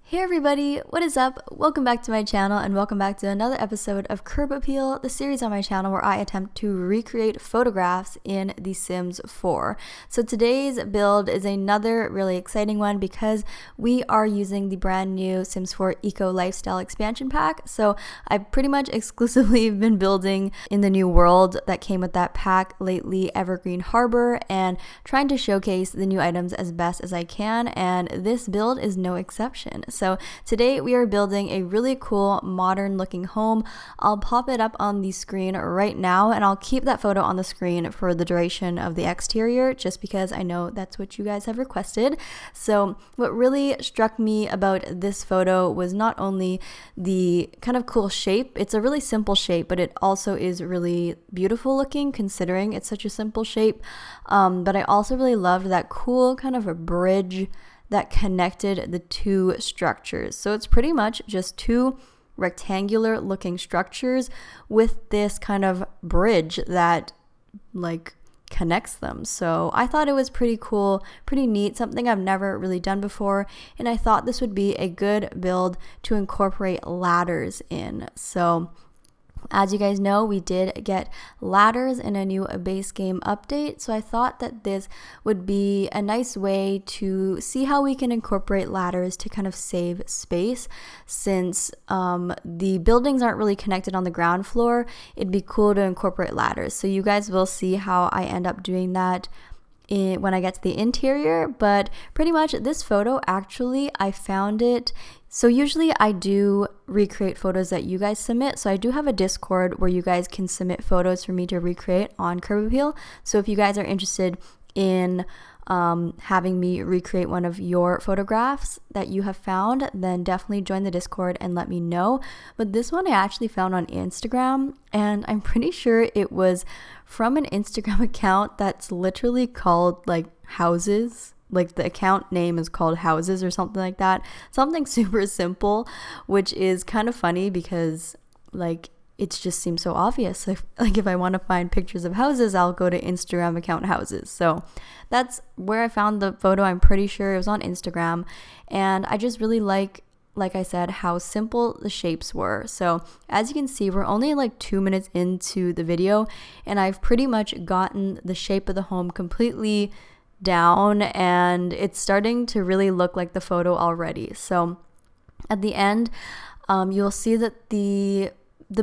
Hey everybody, what is up? Welcome back to my channel and welcome back to another episode of Curb Appeal, the series on my channel where I attempt to recreate photographs in The Sims 4. So today's build is another really exciting one because we are using the brand new Sims 4 Eco Lifestyle expansion pack. So I've pretty much exclusively been building in the new world that came with that pack lately, Evergreen Harbor, and trying to showcase the new items as best as I can, and this build is no exception. So today we are building a really cool modern looking home. I'll pop it up on the screen right now and I'll keep that photo on the screen for the duration of the exterior just because I know that's what you guys have requested. So what really struck me about this photo was not only the kind of cool shape, it's a really simple shape, but it also is really beautiful looking considering it's such a simple shape. But I also really loved that cool kind of a bridge that connected the two structures. So it's pretty much just two rectangular looking structures with this kind of bridge that like connects them. So I thought it was pretty cool, pretty neat, something I've never really done before, and I thought this would be a good build to incorporate ladders in. So as you guys know, we did get ladders in a new base game update, so I thought that this would be a nice way to see how we can incorporate ladders to kind of save space. Since the buildings aren't really connected on the ground floor, it'd be cool to incorporate ladders. So you guys will see how I end up doing that when I get to the interior, but pretty much this photo, actually I found it. So usually I do recreate photos that you guys submit, so I do have a Discord where you guys can submit photos for me to recreate on Curb Appeal. So if you guys are interested in having me recreate one of your photographs that you have found, then definitely join the Discord and let me know. But this one I actually found on Instagram, and I'm pretty sure it was from an Instagram account that's literally called like Houses. Like the account name is called Houses or something like that. Something super simple, which is kind of funny because like it just seems so obvious. If I want to find pictures of houses, I'll go to Instagram account Houses. So that's where I found the photo. I'm pretty sure it was on Instagram, and I just really like I said, how simple the shapes were. So as you can see, we're only like 2 minutes into the video, and I've pretty much gotten the shape of the home completely down, and it's starting to really look like the photo already. So at the end, you'll see that the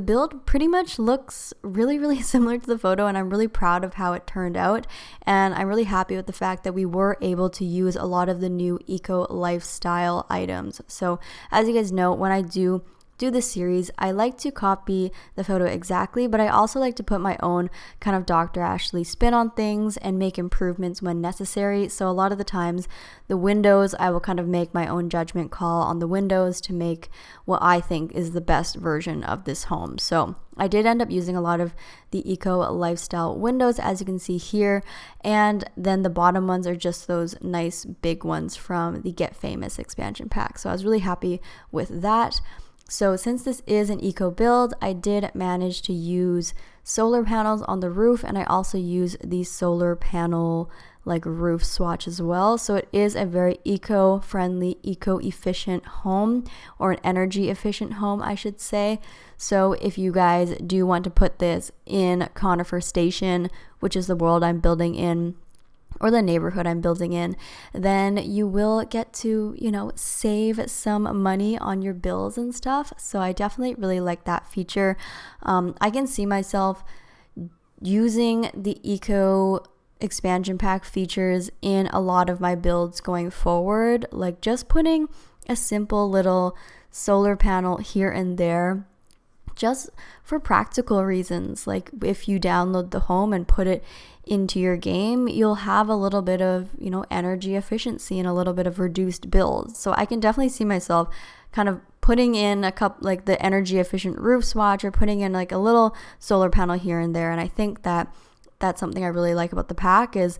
build pretty much looks really similar to the photo, and I'm really proud of how it turned out, and I'm really happy with the fact that we were able to use a lot of the new eco lifestyle items. So as you guys know, when I do this series, I like to copy the photo exactly, but I also like to put my own kind of Dr. Ashley spin on things and make improvements when necessary. So a lot of the times the windows, I will kind of make my own judgment call on the windows to make what I think is the best version of this home. So I did end up using a lot of the eco lifestyle windows, as you can see here, and then the bottom ones are just those nice big ones from the Get Famous expansion pack. So I was really happy with that. So since this is an eco build, I did manage to use solar panels on the roof, and I also use the solar panel like roof swatch as well. So it is a very eco-friendly, eco-efficient home, or an energy efficient home, I should say. So if you guys do want to put this in Conifer Station, which is the world I'm building in, or the neighborhood I'm building in, then you will get to, save some money on your bills and stuff. So I definitely really like that feature. I can see myself using the eco expansion pack features in a lot of my builds going forward, like just putting a simple little solar panel here and there, just for practical reasons. Like if you download the home and put it into your game, you'll have a little bit of, energy efficiency and a little bit of reduced bills. So I can definitely see myself kind of putting in a couple, like the energy efficient roof swatch, or putting in like a little solar panel here and there. And I think that that's something I really like about the pack, is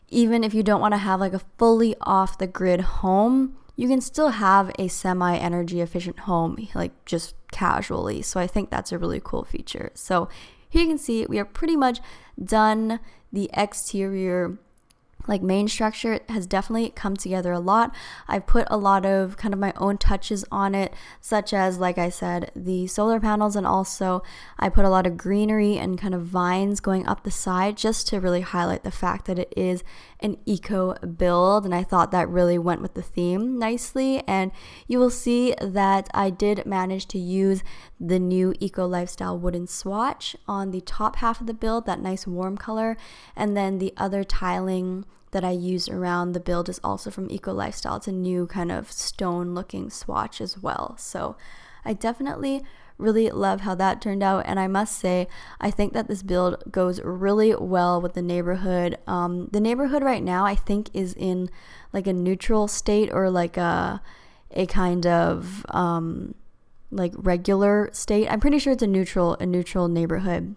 even if you don't want to have like a fully off the grid home, you can still have a semi energy efficient home, like just casually. So I think that's a really cool feature. So here you can see we are pretty much done the exterior like main structure has definitely come together a lot. I put a lot of kind of my own touches on it, such as, like I said, the solar panels, and also I put a lot of greenery and kind of vines going up the side just to really highlight the fact that it is an eco build, and I thought that really went with the theme nicely. And you will see that I did manage to use the new eco lifestyle wooden swatch on the top half of the build, that nice warm color, and then the other tiling that I used around the build is also from Eco Lifestyle. It's a new kind of stone looking swatch as well. So I definitely really love how that turned out, and I must say I think that this build goes really well with the neighborhood. The neighborhood right now I think is in like a neutral state, or like a kind of like regular state. I'm pretty sure it's a neutral neighborhood.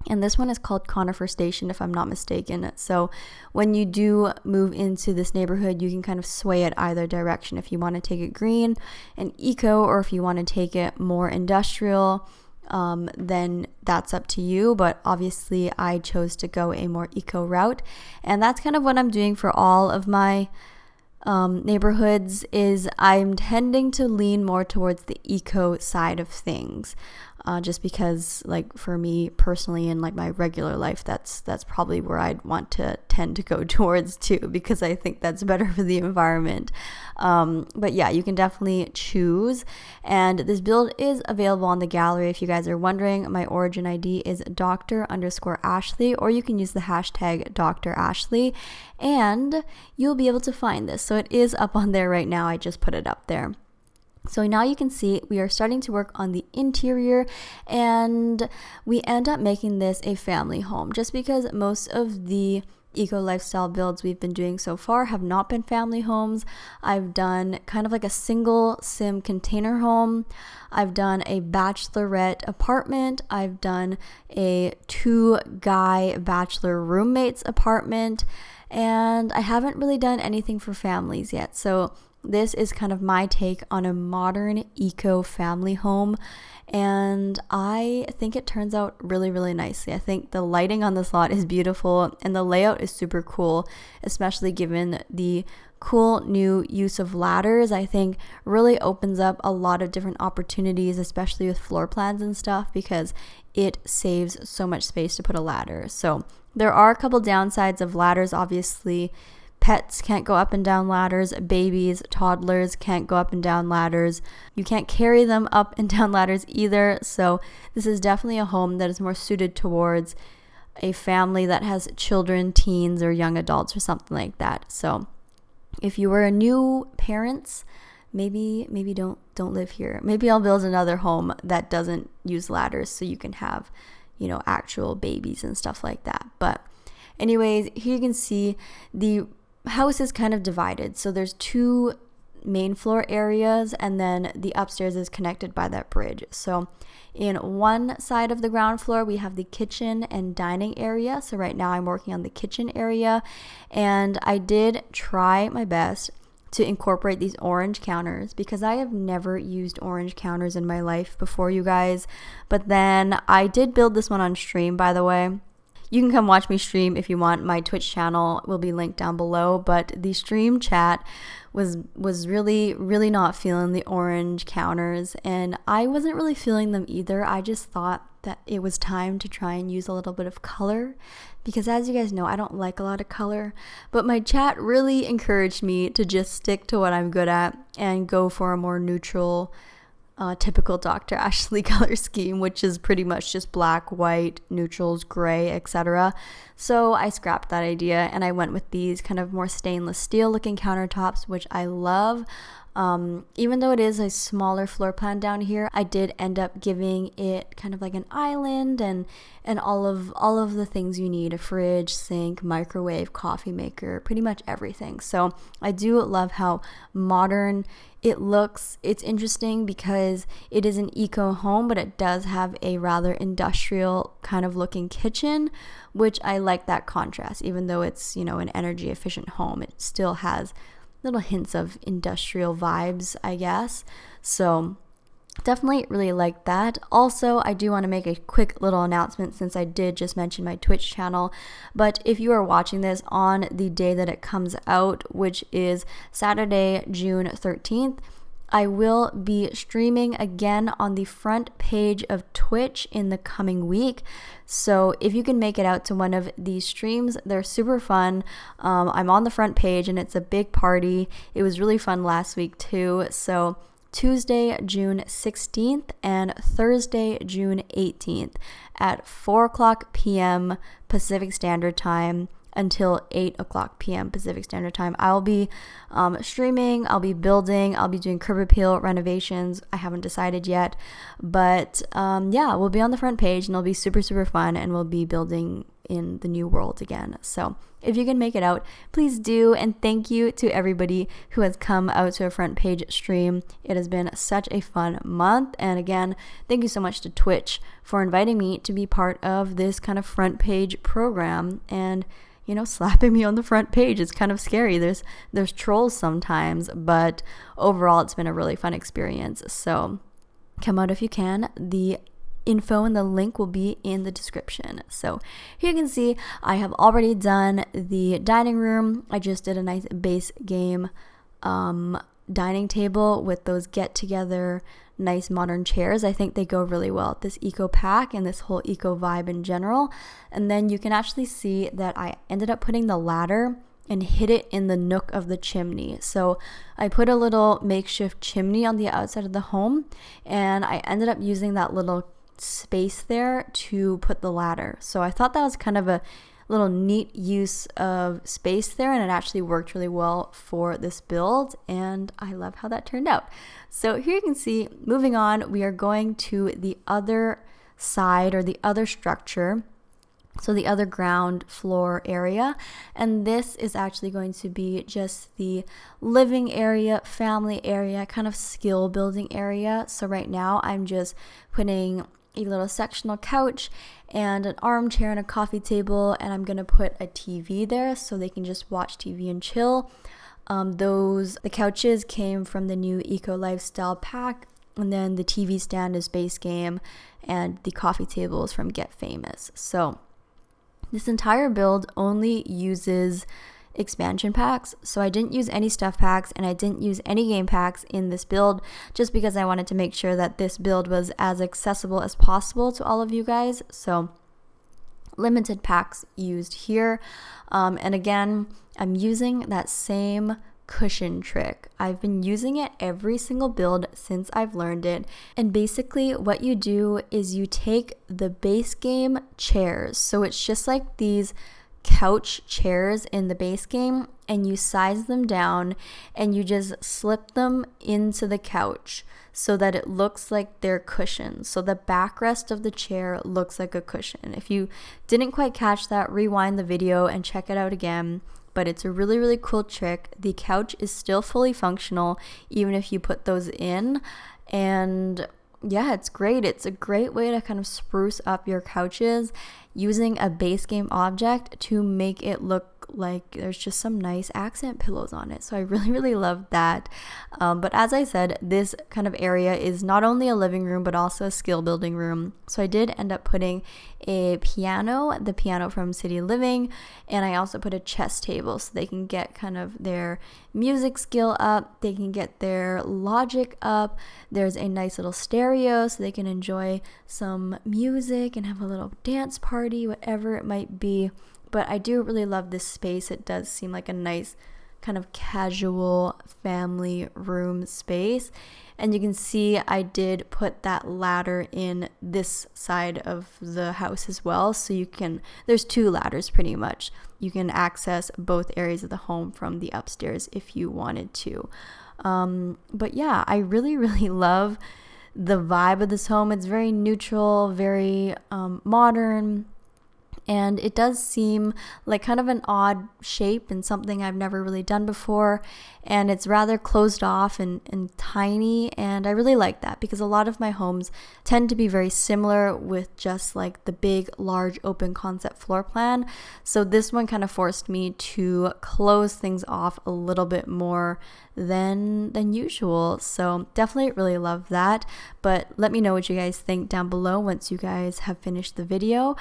And this one is called Conifer Station, if I'm not mistaken. So when you do move into this neighborhood, you can kind of sway it either direction. If you want to take it green and eco, or if you want to take it more industrial, then that's up to you. But obviously I chose to go a more eco route. And that's kind of what I'm doing for all of my neighborhoods, is I'm tending to lean more towards the eco side of things. Just because, like, for me personally in like my regular life, that's probably where I'd want to tend to go towards too, because I think that's better for the environment. But yeah, you can definitely choose, and this build is available on the gallery. If you guys are wondering, my origin ID is Dr_Ashley, or you can use the hashtag DoctorAshley, and you'll be able to find this. So it is up on there right now. I just put it up there. So now you can see we are starting to work on the interior, and we end up making this a family home, just because most of the eco lifestyle builds we've been doing so far have not been family homes. I've done kind of like a single sim container home. I've done a bachelorette apartment. I've done a 2-guy bachelor roommates apartment, and I haven't really done anything for families yet. So this is kind of my take on a modern eco family home, and I think it turns out really, really nicely. I think the lighting on this lot is beautiful, and the layout is super cool, especially given the cool new use of ladders. I think really opens up a lot of different opportunities, especially with floor plans and stuff, because it saves so much space to put a ladder. So there are a couple downsides of ladders. Obviously, pets can't go up and down ladders. Babies, toddlers can't go up and down ladders. You can't carry them up and down ladders either. So this is definitely a home that is more suited towards a family that has children, teens, or young adults, or something like that. So if you were a new parents, maybe don't live here. Maybe I'll build another home that doesn't use ladders, so you can have, actual babies and stuff like that. But anyways, here you can see the house is kind of divided. So there's 2 main floor areas, and then the upstairs is connected by that bridge. So in one side of the ground floor, we have the kitchen and dining area. So right now I'm working on the kitchen area, and I did try my best to incorporate these orange counters, because I have never used orange counters in my life before, you guys. But then I did build this one on stream, by the way. You can come watch me stream if you want. My Twitch channel will be linked down below. But the stream chat was really, really not feeling the orange counters, and I wasn't really feeling them either. I just thought that it was time to try and use a little bit of color, because as you guys know, I don't like a lot of color. But my chat really encouraged me to just stick to what I'm good at and go for a more neutral, typical Dr. Ashley color scheme, which is pretty much just black, white, neutrals, gray, etc. So I scrapped that idea, and I went with these kind of more stainless steel looking countertops, which I love. Even though it is a smaller floor plan down here, I did end up giving it kind of like an island and all of the things you need: a fridge, sink, microwave, coffee maker, pretty much everything. So I do love how modern it looks. It's interesting because it is an eco home, but it does have a rather industrial kind of looking kitchen, which I like that contrast. Even though it's, an energy efficient home, it still has little hints of industrial vibes, I guess. So Definitely really like that. Also, I do want to make a quick little announcement since I did just mention my Twitch channel. But if you are watching this on the day that it comes out, which is Saturday, June 13th, I will be streaming again on the front page of Twitch in the coming week. So if you can make it out to one of these streams, they're super fun. I'm on the front page and it's a big party. It was really fun last week too. So Tuesday, June 16th and Thursday, June 18th at 4 o'clock p.m. Pacific Standard Time until 8 o'clock p.m. Pacific Standard Time. I'll be streaming, I'll be building, I'll be doing curb appeal renovations. I haven't decided yet, but yeah, we'll be on the front page and it'll be super, super fun, and we'll be building in the new world again. So if you can make it out, please do. And thank you to everybody who has come out to a front page stream. It has been such a fun month. And again, thank you so much to Twitch for inviting me to be part of this kind of front page program. And you know, slapping me on the front page is kind of scary. There's trolls sometimes, but overall it's been a really fun experience. So come out if you can. The info and the link will be in the description. So here you can see I have already done the dining room. I just did a nice base game dining table with those get together nice modern chairs. I think they go really well with this eco pack and this whole eco vibe in general. And then you can actually see that I ended up putting the ladder and hid it in the nook of the chimney. So I put a little makeshift chimney on the outside of the home, and I ended up using that little space there to put the ladder. So I thought that was kind of a little neat use of space there, and it actually worked really well for this build, and I love how that turned out. So here you can see, moving on, we are going to the other side or the other structure, so the other ground floor area, and this is actually going to be just the living area, family area, kind of skill building area. So right now I'm just putting a little sectional couch and an armchair and a coffee table, and I'm gonna put a TV there so they can just watch TV and chill. The couches came from the new Eco Lifestyle pack, and then the TV stand is base game, and the coffee table is from Get Famous. So this entire build only uses expansion packs, so I didn't use any stuff packs and I didn't use any game packs in this build, just because I wanted to make sure that this build was as accessible as possible to all of you guys. So limited packs used here, and again, I'm using that same cushion trick. I've been using it every single build since I've learned it, and basically what you do is you take the base game chairs, so it's just like these couch chairs in the base game, and you size them down and you just slip them into the couch so that it looks like they're cushions. So the backrest of the chair looks like a cushion. If you didn't quite catch that, rewind the video and check it out again. But it's a really, really cool trick. The couch is still fully functional even if you put those in, and yeah, it's great. It's a great way to kind of spruce up your couches using a base game object to make it look like there's just some nice accent pillows on it. So I really, really love that. But as I said, this kind of area is not only a living room, but also a skill building room. So I did end up putting a piano, the piano from City Living, and I also put a chess table so they can get kind of their music skill up, they can get their logic up. There's a nice little stereo so they can enjoy some music and have a little dance party, whatever it might be. But I do really love this space. It does seem like a nice kind of casual family room space. And you can see I did put that ladder in this side of the house as well. So there's two ladders pretty much. You can access both areas of the home from the upstairs if you wanted to. But yeah, I really, really love the vibe of this home. It's very neutral, very modern. And it does seem like kind of an odd shape and something I've never really done before. And it's rather closed off and tiny. And I really like that because a lot of my homes tend to be very similar with just like the big, large, open concept floor plan. So this one kind of forced me to close things off a little bit more than usual. So definitely really love that. But let me know what you guys think down below once you guys have finished the video.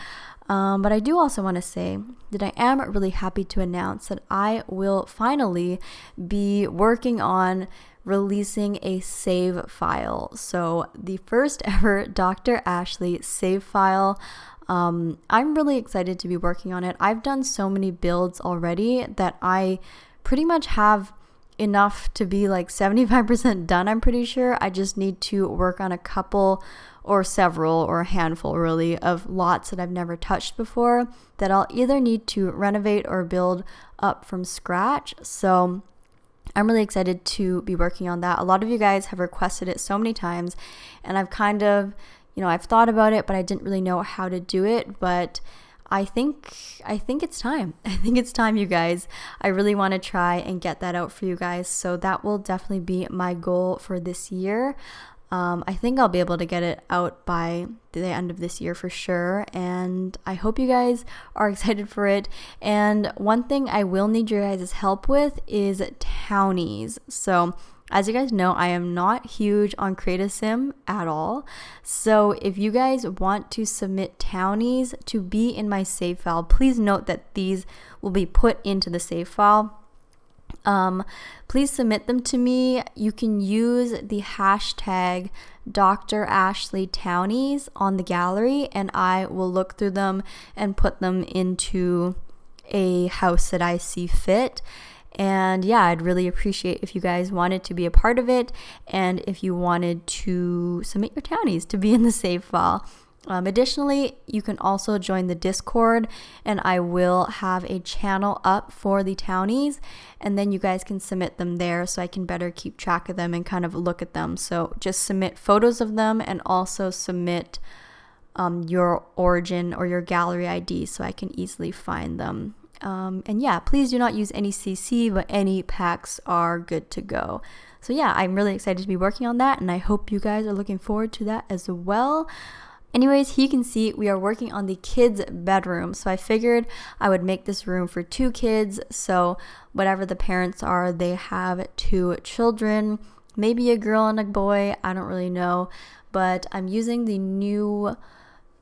But I do also want to say that I am really happy to announce that I will finally be working on releasing a save file. So the first ever Dr. Ashley save file. I'm really excited to be working on it. I've done so many builds already that I pretty much have enough to be like 75% done, I'm pretty sure. I just need to work on a couple or several or a handful really of lots that I've never touched before that I'll either need to renovate or build up from scratch. So I'm really excited to be working on that. A lot of you guys have requested it so many times, and I've kind of, I've thought about it, but I didn't really know how to do it. But I think it's time. I think it's time, you guys. I really want to try and get that out for you guys. So that will definitely be my goal for this year. I think I'll be able to get it out by the end of this year for sure, and I hope you guys are excited for it. And one thing I will need your guys' help with is townies. So as you guys know, I am not huge on CreateASim at all. So if you guys want to submit townies to be in my save file, please note that these will be put into the save file. Please submit them to me. You can use the hashtag DoctorAshley townies on the gallery, and I will look through them and put them into a house that I see fit. And yeah, I'd really appreciate if you guys wanted to be a part of it, and if you wanted to submit your townies to be in the save file. Additionally, you can also join the Discord, and I will have a channel up for the townies, and then you guys can submit them there so I can better keep track of them and kind of look at them. So just submit photos of them, and also submit your origin or your gallery ID so I can easily find them. And yeah, please do not use any CC, but any packs are good to go. So yeah, I'm really excited to be working on that, and I hope you guys are looking forward to that as well. Anyways, here you can see we are working on the kids' bedroom. So I figured I would make this room for 2 kids. So whatever the parents are, they have 2 children, maybe a girl and a boy. I don't really know. But I'm using the new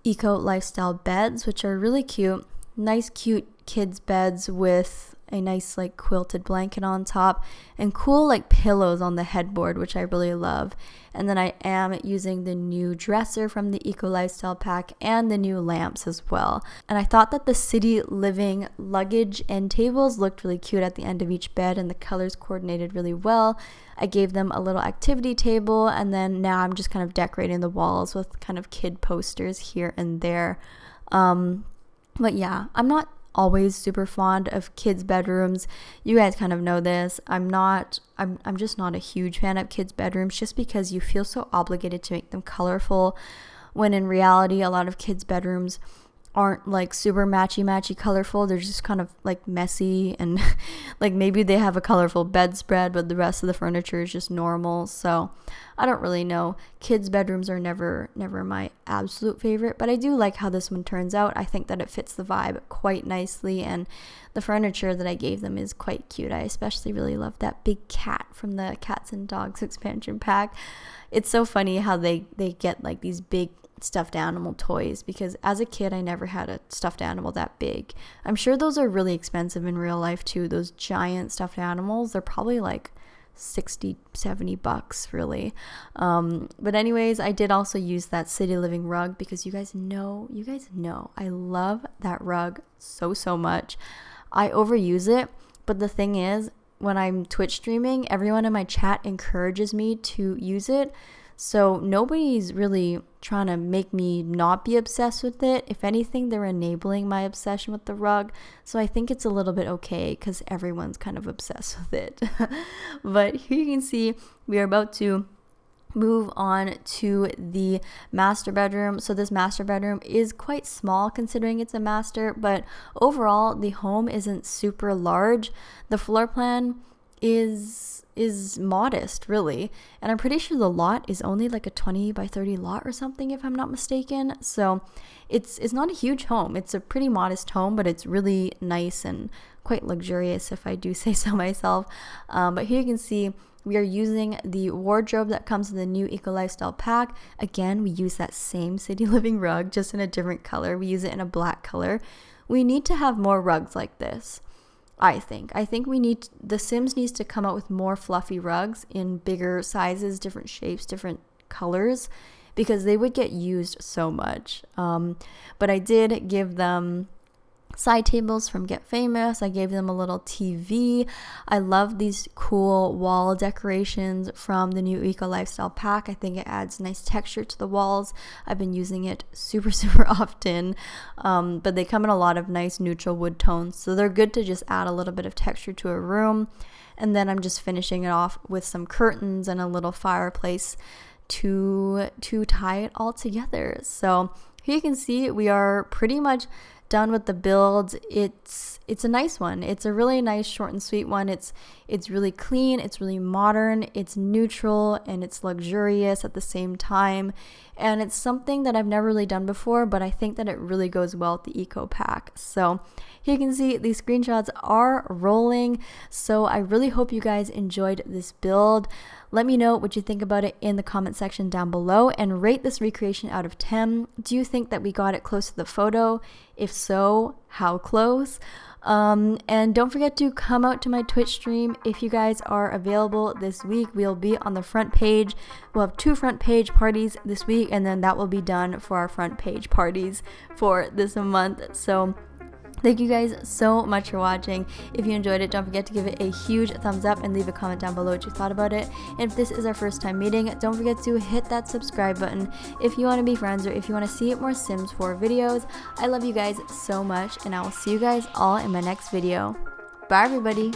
Eco Lifestyle beds, which are really cute. Nice, cute kids' beds with a nice like quilted blanket on top and cool like pillows on the headboard, which I really love. And then I am using the new dresser from the Eco Lifestyle pack and the new lamps as well. And I thought that the City Living luggage end tables looked really cute at the end of each bed, and the colors coordinated really well. I gave them a little activity table, and then now I'm just kind of decorating the walls with kind of kid posters here and there. But yeah, I'm not always super fond of kids' bedrooms. You guys kind of know this. I'm just not a huge fan of kids' bedrooms, just because you feel so obligated to make them colorful, when in reality a lot of kids' bedrooms aren't like super matchy colorful. They're just kind of like messy, and like maybe they have a colorful bedspread, but the rest of the furniture is just normal. So I don't really know. Kids' bedrooms are never my absolute favorite, but I do like how this one turns out. I think that it fits the vibe quite nicely, and the furniture that I gave them is quite cute. I especially really love that big cat from the Cats and Dogs expansion pack. It's so funny how they get like these big stuffed animal toys, because as a kid I never had a stuffed animal that big. I'm sure those are really expensive in real life too. Those giant stuffed animals, they're probably like $60-70 really. But anyways, I did also use that City Living rug, because you guys know I love that rug so much. I overuse it, but the thing is, when I'm Twitch streaming, everyone in my chat encourages me to use it. So nobody's really trying to make me not be obsessed with it. If anything, they're enabling my obsession with the rug. So I think it's a little bit okay, because everyone's kind of obsessed with it. But here you can see we are about to move on to the master bedroom. So this master bedroom is quite small considering it's a master, but overall the home isn't super large. The floor plan is modest really, and I'm pretty sure the lot is only like a 20 by 30 lot or something, if I'm not mistaken. So it's not a huge home. It's a pretty modest home, but it's really nice and quite luxurious if I do say so myself. But here you can see we are using the wardrobe that comes in the new Eco Lifestyle pack. Again, we use that same City Living rug, just in a different color. We use it in a black color. We need to have more rugs like this, I think. The Sims needs to come out with more fluffy rugs in bigger sizes, different shapes, different colors, because they would get used so much. But I did give them side tables from Get Famous. I gave them a little TV. I love these cool wall decorations from the new Eco Lifestyle pack. I think it adds nice texture to the walls. I've been using it super often, but they come in a lot of nice neutral wood tones, so they're good to just add a little bit of texture to a room. And then I'm just finishing it off with some curtains and a little fireplace to tie it all together. So here you can see we are pretty much done with the build. It's a nice one. It's a really nice short and sweet one. It's really clean, it's really modern, it's neutral, and it's luxurious at the same time. And it's something that I've never really done before, but I think that it really goes well with the Eco Pack. So here you can see these screenshots are rolling. So I really hope you guys enjoyed this build. Let me know what you think about it in the comment section down below, and rate this recreation out of 10. Do you think that we got it close to the photo? If so, how close? And don't forget to come out to my Twitch stream if you guys are available this week. We'll be on the front page. We'll have 2 front page parties this week, and then that will be done for our front page parties for this month. So thank you guys so much for watching. If you enjoyed it, don't forget to give it a huge thumbs up and leave a comment down below what you thought about it. And if this is our first time meeting, don't forget to hit that subscribe button if you want to be friends or if you want to see more Sims 4 videos. I love you guys so much, and I will see you guys all in my next video. Bye everybody.